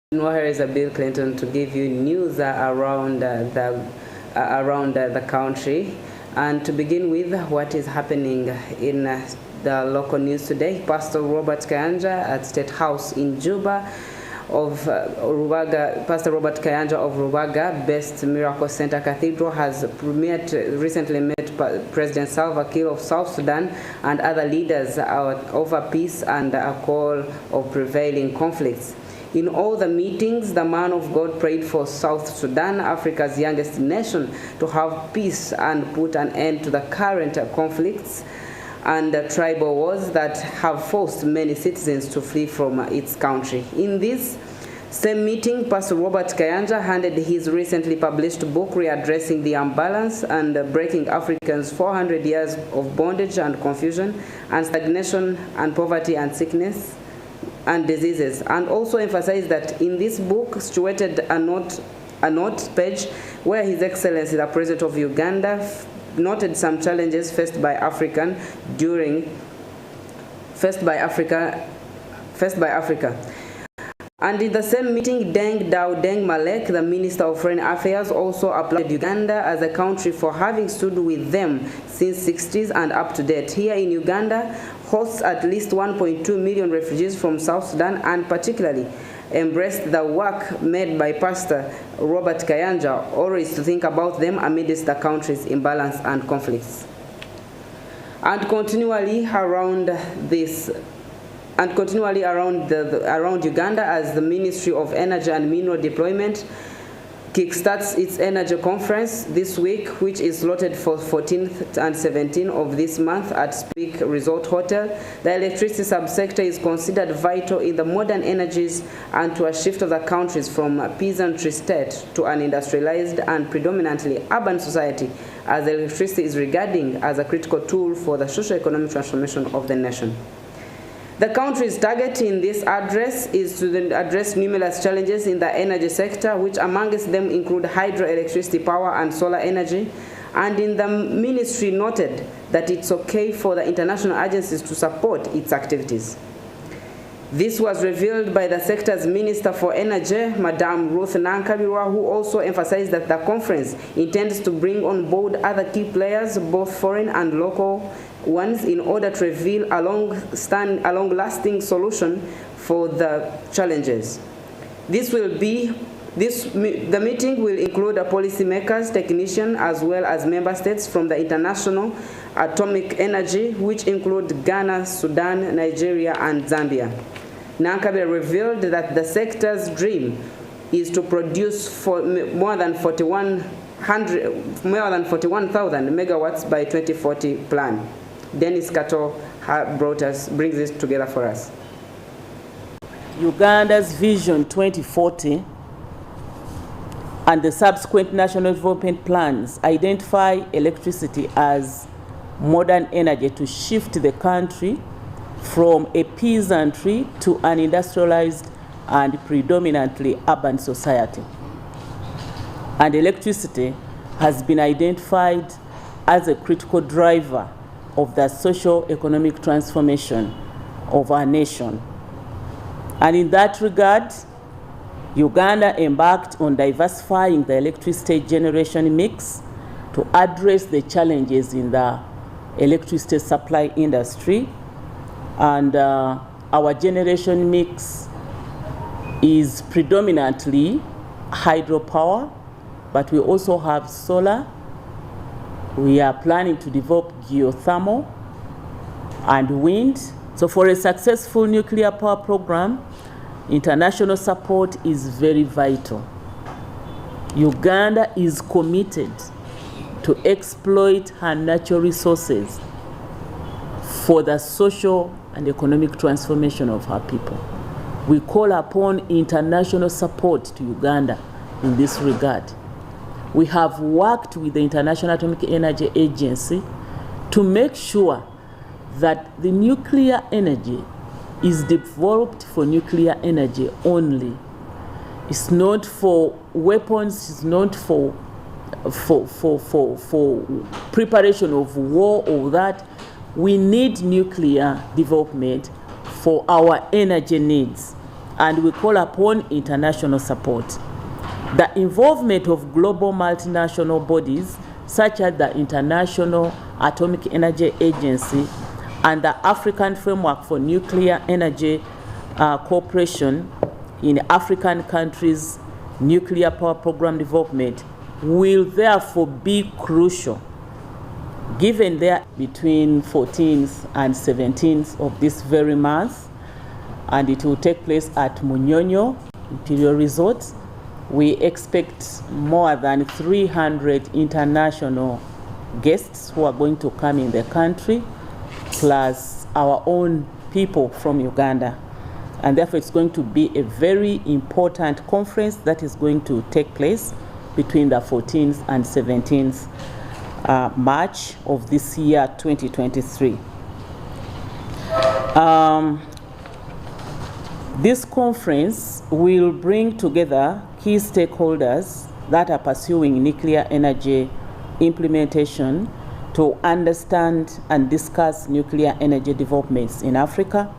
Here is Bill Clinton to give you news around the country. And to begin with, what is happening in the local news today, Pastor Robert Kayanja at State House in Juba of Rubaga, Pastor Robert Kayanja of Rubaga Best Miracle Center Cathedral has recently met President Salva Kiir of South Sudan and other leaders over peace and a call of prevailing conflicts. In all the meetings, the man of God prayed for South Sudan, Africa's youngest nation, to have peace and put an end to the current conflicts and tribal wars that have forced many citizens to flee from its country. In this same meeting, Pastor Robert Kayanja handed his recently published book, Readdressing the Imbalance and Breaking Africans' 400 Years of Bondage and Confusion and Stagnation and Poverty and Sickness and Diseases, and also emphasized that in this book situated a note page where His Excellency the President of Uganda noted some challenges faced by Africa. And in the same meeting, Deng Dao Deng Malek, the Minister of Foreign Affairs, also applauded Uganda as a country for having stood with them since the 60s and up to date. Here in Uganda, hosts at least 1.2 million refugees from South Sudan and particularly embraced the work made by Pastor Robert Kayanja, always to think about them amidst the country's imbalance and conflicts. And continually around Uganda, as the Ministry of Energy and Mineral Deployment kickstarts its energy conference this week, which is slotted for 14th and 17th of this month at Speak Resort Hotel. The electricity subsector is considered vital in the modern energies and to a shift of the countries from a peasantry state to an industrialized and predominantly urban society, as electricity is regarded as a critical tool for the socio-economic transformation of the nation. The country's target in this address is to address numerous challenges in the energy sector, which amongst them include hydroelectricity power and solar energy. And in the ministry noted that it's okay for the international agencies to support its activities. This was revealed by the sector's Minister for Energy, Madam Ruth Nankabirwa, who also emphasized that the conference intends to bring on board other key players, both foreign and local ones, in order to reveal a long-lasting solution for the challenges. The meeting will include policymakers, technicians, as well as member states from the International Atomic Energy, which include Ghana, Sudan, Nigeria, and Zambia. Nankabirwa revealed that the sector's dream is to produce more than 41,000 megawatts by 2040 plan. Dennis Kato brings this together for us. Uganda's Vision 2040 and the subsequent national development plans identify electricity as modern energy to shift the country from a peasantry to an industrialized and predominantly urban society. And electricity has been identified as a critical driver of the socio-economic transformation of our nation. And in that regard, Uganda embarked on diversifying the electricity generation mix to address the challenges in the electricity supply industry. And our generation mix is predominantly hydropower, but we also have solar. We are planning to develop geothermal and wind. So for a successful nuclear power program, international support is very vital. Uganda is committed to exploit her natural resources for the social and economic transformation of her people. We call upon international support to Uganda in this regard. We have worked with the International Atomic Energy Agency to make sure that the nuclear energy is developed for nuclear energy only. It's not for weapons, it's not for preparation of war or that. We need nuclear development for our energy needs. and we call upon international support. The involvement of global multinational bodies such as the International Atomic Energy Agency and the African Framework for Nuclear Energy Cooperation in African countries' nuclear power program development will therefore be crucial, given that between 14th and 17th of this very month, and it will take place at Munyonyo Imperial Resort. We expect more than 300 international guests who are going to come in the country, plus our own people from Uganda. And therefore, it's going to be a very important conference that is going to take place between the 14th and 17th March of this year, 2023. This conference will bring together key stakeholders that are pursuing nuclear energy implementation to understand and discuss nuclear energy developments in Africa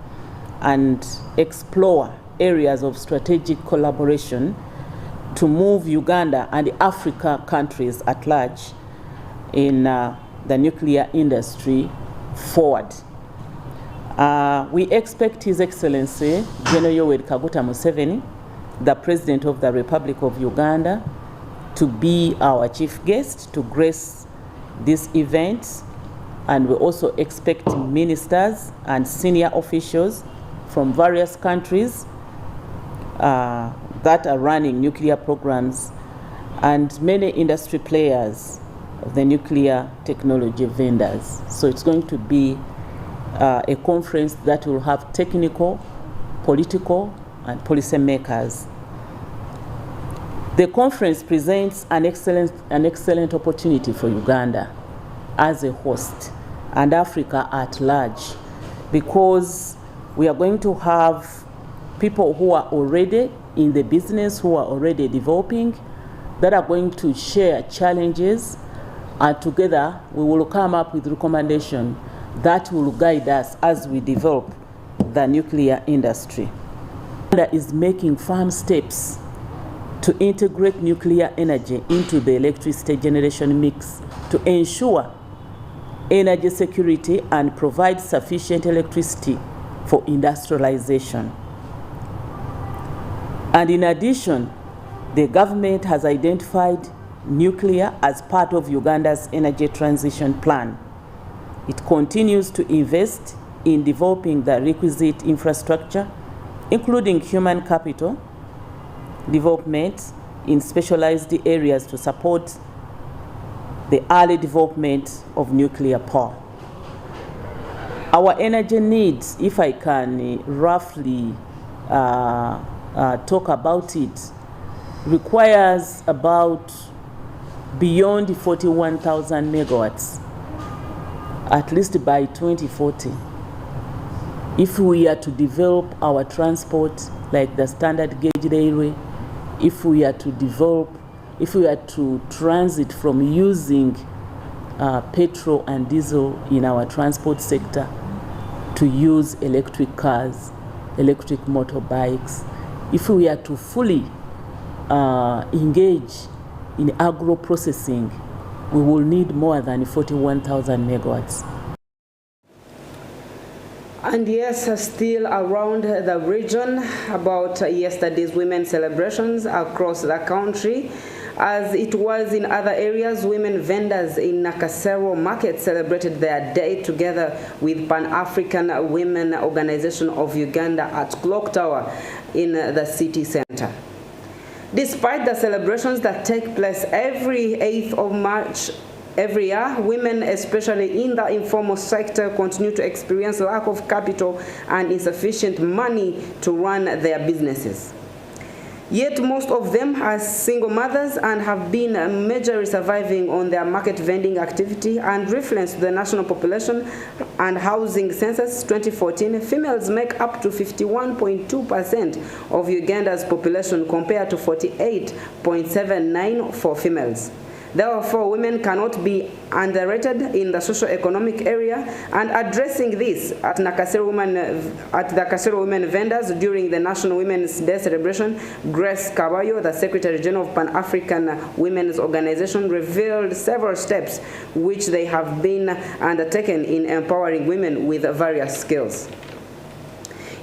and explore areas of strategic collaboration to move Uganda and the Africa countries at large in the nuclear industry forward. We expect His Excellency General Yoweri Kaguta Museveni, the President of the Republic of Uganda, to be our chief guest to grace this event, and we also expect ministers and senior officials from various countries that are running nuclear programs and many industry players of the nuclear technology vendors. So it's going to be a conference that will have technical, political, and policymakers. The conference presents an excellent opportunity for Uganda as a host and Africa at large, because we are going to have people who are already in the business, who are already developing, that are going to share challenges, and together we will come up with recommendations that will guide us as we develop the nuclear industry. Uganda is making firm steps to integrate nuclear energy into the electricity generation mix to ensure energy security and provide sufficient electricity for industrialization. And in addition, the government has identified nuclear as part of Uganda's energy transition plan. It continues to invest in developing the requisite infrastructure, including human capital development in specialized areas to support the early development of nuclear power. Our energy needs, if I can roughly talk about it, requires about beyond 41,000 megawatts, at least by 2040. If we are to develop our transport like the standard gauge railway, if we are to transit from using petrol and diesel in our transport sector to use electric cars, electric motorbikes, if we are to fully engage in agro-processing, we will need more than 41,000 megawatts. And yes, still around the region, about yesterday's women's celebrations across the country. As it was in other areas, women vendors in Nakasero Market celebrated their day together with Pan-African Women Organization of Uganda at Clock Tower in the city center. Despite the celebrations that take place every 8th of March every year, women, especially in the informal sector, continue to experience lack of capital and insufficient money to run their businesses. Yet most of them are single mothers and have been majorly surviving on their market vending activity. And reference to the National Population and Housing Census 2014, females make up to 51.2% of Uganda's population compared to 48.79% for females. Therefore, women cannot be underrated in the socio-economic area, and addressing this at the Kasero Women Vendors during the National Women's Day celebration, Grace Caballo, the Secretary General of Pan-African Women's Organization, revealed several steps which they have been undertaken in empowering women with various skills.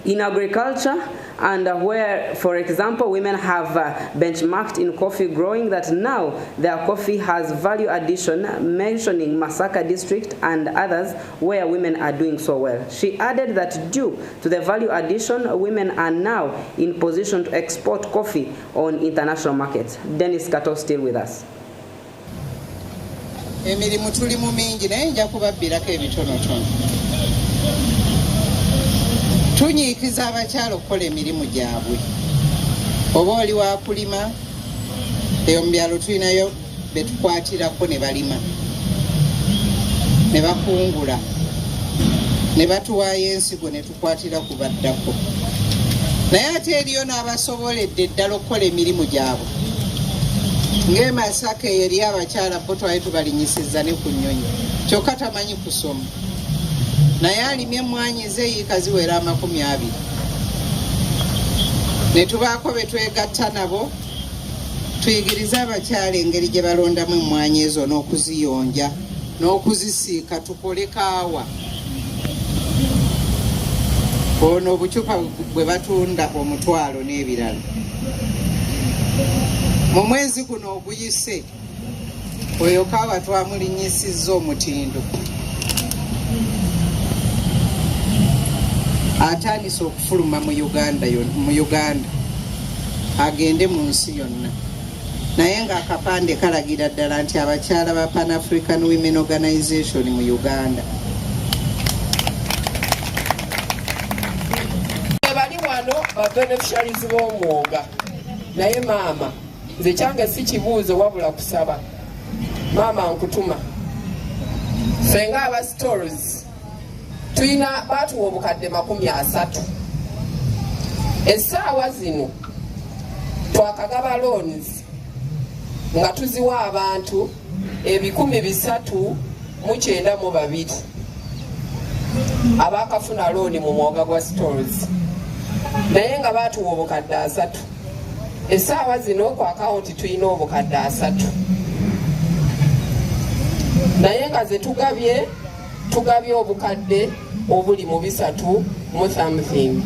In agriculture, and where, for example, women have benchmarked in coffee growing, that now their coffee has value addition, mentioning Masaka district and others where women are doing so well. She added that due to the value addition, women are now in position to export coffee on international markets. Dennis Kato still with us. Emirimu tulimu mingi naye nja kubabbirako ebitonotono. Tunyiikiza abakyala okukola emirimu gyabwe. Oba oli wa kulima, eyo mu byalo tulinayo be tukwatirako ne balima, ne bakungula, ne batuwaayo ensigo ne tukwatira ku baddako. Naye ate eriyo n'abasoboledde ddala okukola emirimu gyabwe. Ng'e Masaka eri abakyala bo twali tubalinyisizza ne ku nnyonyi, kyokka tamanyi kusoma. Naye alimye emmwanyi ze yiika ziwera 20. Ne tubaako be twegatta nabo tuyigiriza abakyala engeri gye balondamu emmwanyi ezo n'okuziyonja n'okuzisiika tukole kaawa. Ono obucupa bwe batunda omutwalo n'ebirala. Mu mwezi guno oguyise oyo kaawa twamulinyisizza omutindo. Atandise okufuluma mu Uganda agende mu nsi yonna, naye ng'akapande kalagira ddala nti abakyala ba Pan-African Women Organization mu Uganda. Bali wano ba beneficiaries b'omwoga, naye maama nze kyange si kibuuzo wabula kusaba. Maama nkutuma fenga aba stores tuyina batuwa obukadde 30. Essaawa zino twakagaba loans nga tuziwa abantu 392 abakafuna looni mu mwoga gwa stores, naye nga batuwa obukadde 3. Essaawa zino ku akawunti tuyina obukadde 3, naye nga ze tugabye obukadde obuli mu 3 mu something.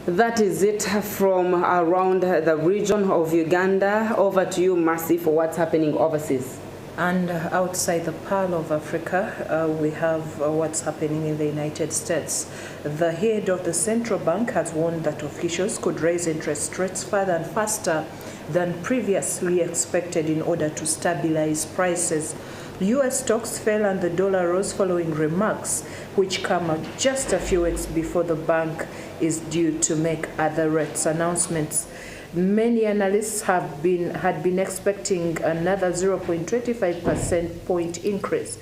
That is it from around the region of Uganda. Over to you, Mercy, for what's happening overseas. And outside the Pearl of Africa, we have what's happening in the United States. The head of the central bank has warned that officials could raise interest rates further and faster than previously expected in order to stabilize prices. U.S. stocks fell and the dollar rose following remarks which come just a few weeks before the bank is due to make other rates announcements. Many analysts had been expecting another 0.25% point increase.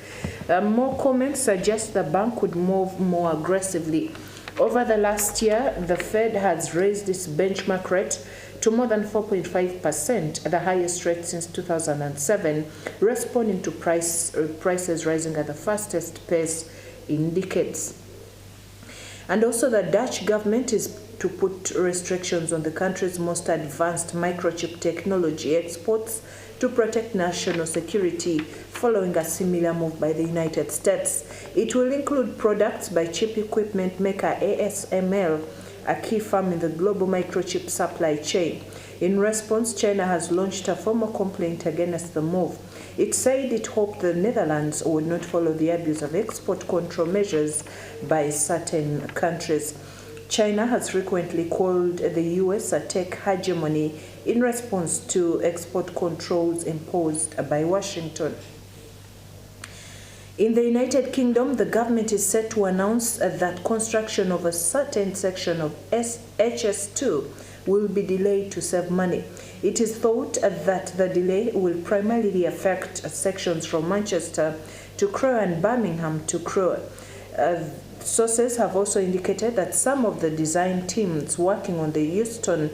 More comments suggest the bank could move more aggressively. Over the last year, the Fed has raised its benchmark rate to more than 4.5%, the highest rate since 2007, responding to prices rising at the fastest pace in decades. And also the Dutch government is to put restrictions on the country's most advanced microchip technology exports to protect national security, following a similar move by the United States. It will include products by chip equipment maker ASML, a key firm in the global microchip supply chain. In response, China has launched a formal complaint against the move. It said it hoped the Netherlands would not follow the abuse of export control measures by certain countries. China has frequently called the US a tech hegemony in response to export controls imposed by Washington. In the United Kingdom, the government is set to announce that construction of a certain section of HS2 will be delayed to save money. It is thought that the delay will primarily affect sections from Manchester to Crewe and Birmingham to Crewe. Sources have also indicated that some of the design teams working on the Euston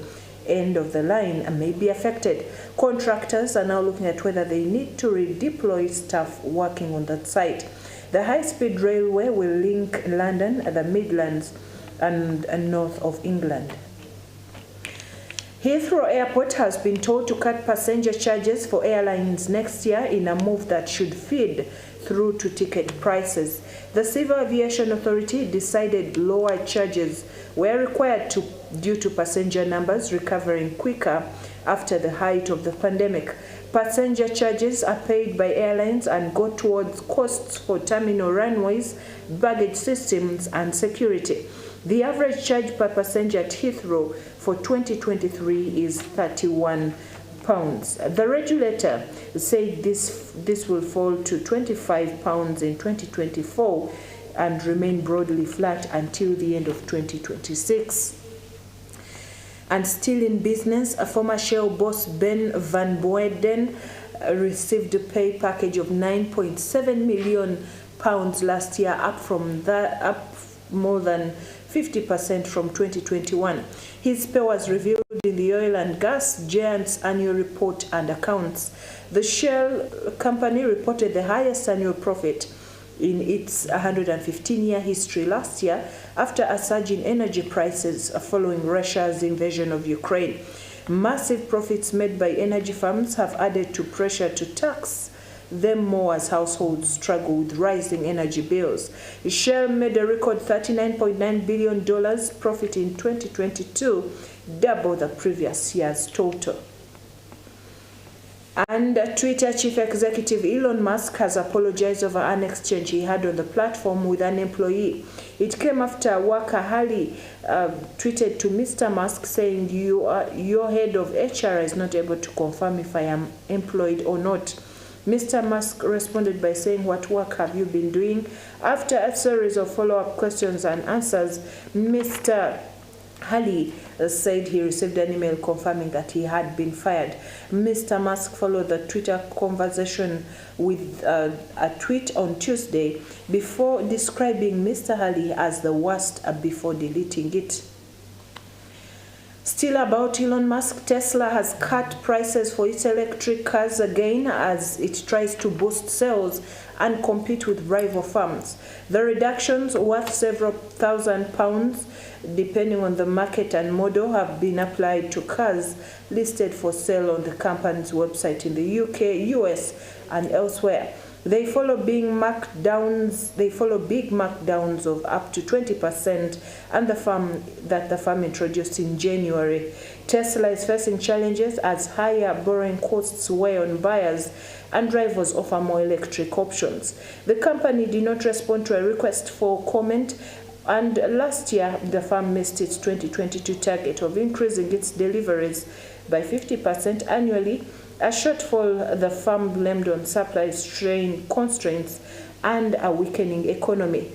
end of the line may be affected. Contractors are now looking at whether they need to redeploy staff working on that site. The high-speed railway will link London, the Midlands, and north of England. Heathrow Airport has been told to cut passenger charges for airlines next year in a move that should feed through to ticket prices. The Civil Aviation Authority decided lower charges were required due to passenger numbers recovering quicker after the height of the pandemic. Passenger charges are paid by airlines and go towards costs for terminal runways, baggage systems, and security. The average charge per passenger at Heathrow for 2023 is £31. The regulator said this will fall to £25 in 2024 and remain broadly flat until the end of 2026. And still in business, a former Shell boss Ben van Boyden received a pay package of £9.7 million last year, up more than 50% from 2021. His pay was revealed in the oil and gas giant's annual report and accounts. The Shell company reported the highest annual profit in its 115-year history last year after a surge in energy prices following Russia's invasion of Ukraine. Massive profits made by energy firms have added to pressure to tax them more as households struggle with rising energy bills. Shell made a record $39.9 billion profit in 2022, double the previous year's total. And Twitter chief executive Elon Musk has apologized over an exchange he had on the platform with an employee. It came after worker Hali tweeted to Mr. Musk saying, your head of HR is not able to confirm if I am employed or not. Mr. Musk responded by saying, what work have you been doing? After a series of follow-up questions and answers, Mr. Hali said he received an email confirming that he had been fired. Mr. Musk followed the Twitter conversation with a tweet on Tuesday before describing Mr. Hali as the worst before deleting it. Still about Elon Musk, Tesla has cut prices for its electric cars again as it tries to boost sales and compete with rival firms. The reductions, worth several £1,000s depending on the market and model, have been applied to cars listed for sale on the company's website in the UK, US, and elsewhere. They follow big markdowns of up to 20% and the firm introduced in January. Tesla is facing challenges as higher borrowing costs weigh on buyers and rivals offer more electric options. The company did not respond to a request for comment, and last year the firm missed its 2022 target of increasing its deliveries by 50% annually, a shortfall the firm blamed on supply constraints and a weakening economy.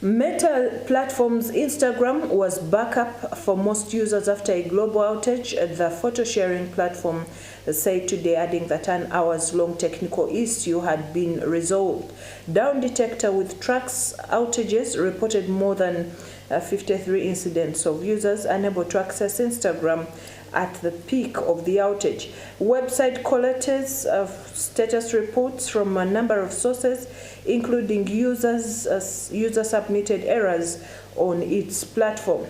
Meta Platforms' Instagram was back up for most users after a global outage, the photo-sharing platform said today, adding that an hours-long technical issue had been resolved. Down Detector with Tracks outages reported more than 53 incidents of users unable to access Instagram at the peak of the outage. Website collectors status reports from a number of sources, including user-submitted errors on its platform.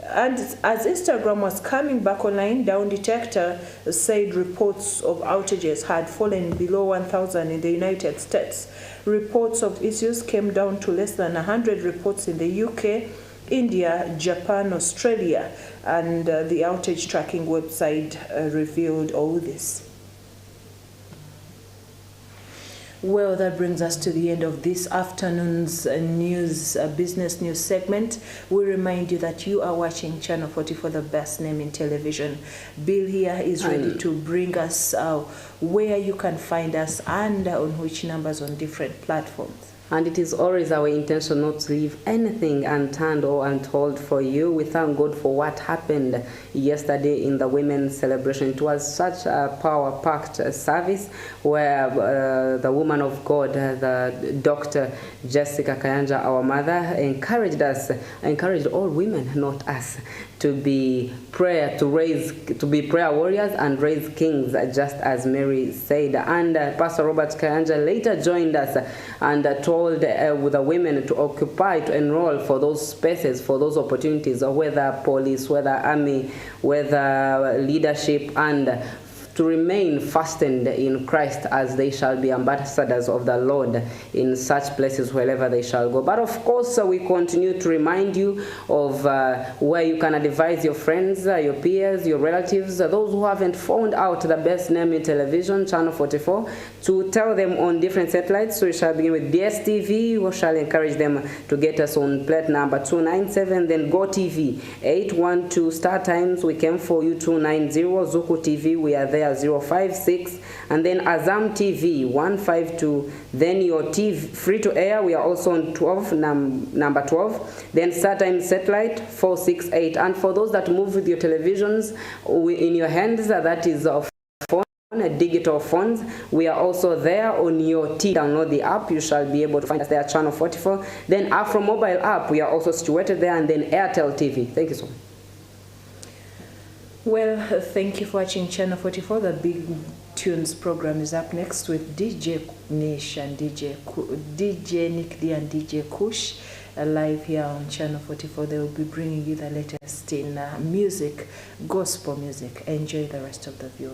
And as Instagram was coming back online, Down Detector said reports of outages had fallen below 1,000 in the United States. Reports of issues came down to less than 100 reports in the UK, India, Japan, Australia, and the outage tracking website revealed all this. Well, that brings us to the end of this afternoon's business news segment. We remind you that you are watching Channel 44, the best name in television. Bill here is ready to bring us where you can find us and on which numbers on different platforms. And it is always our intention not to leave anything unturned or untold for you. We thank God for what happened yesterday in the women's celebration. It was such a power-packed service where the woman of God, the Dr. Jessica Kayanja, our mother, encouraged all women, not us, to be prayer warriors and raise kings, just as Mary said. And Pastor Robert Kayanja later joined us and told the women to occupy, to enroll for those spaces, for those opportunities, whether police, whether army, whether leadership, and to remain fastened in Christ, as they shall be ambassadors of the Lord in such places wherever they shall go. But of course, we continue to remind you of where you can advise your friends, your peers, your relatives, those who haven't found out the best name in television, Channel 44, to tell them on different satellites. So we shall begin with DSTV. We shall encourage them to get us on plate number 297, then Go TV 812, Star Times, we came for you 290, Zuku TV, we are there 056, and then Azam TV 152, then your TV free to air, we are also on 12, number 12, then StarTime satellite 468. And for those that move with your televisions in your hands, that is of digital phones, we are also there on your TV. Download the app, you shall be able to find us there, Channel 44. Then Afro Mobile app, we are also situated there, and then Airtel TV. Thank you so much. Well, thank you for watching Channel 44. The Big Tunes program is up next with DJ Nish and DJ Nick D and DJ Kush live here on Channel 44. They will be bringing you the latest in music, gospel music. Enjoy the rest of the viewing.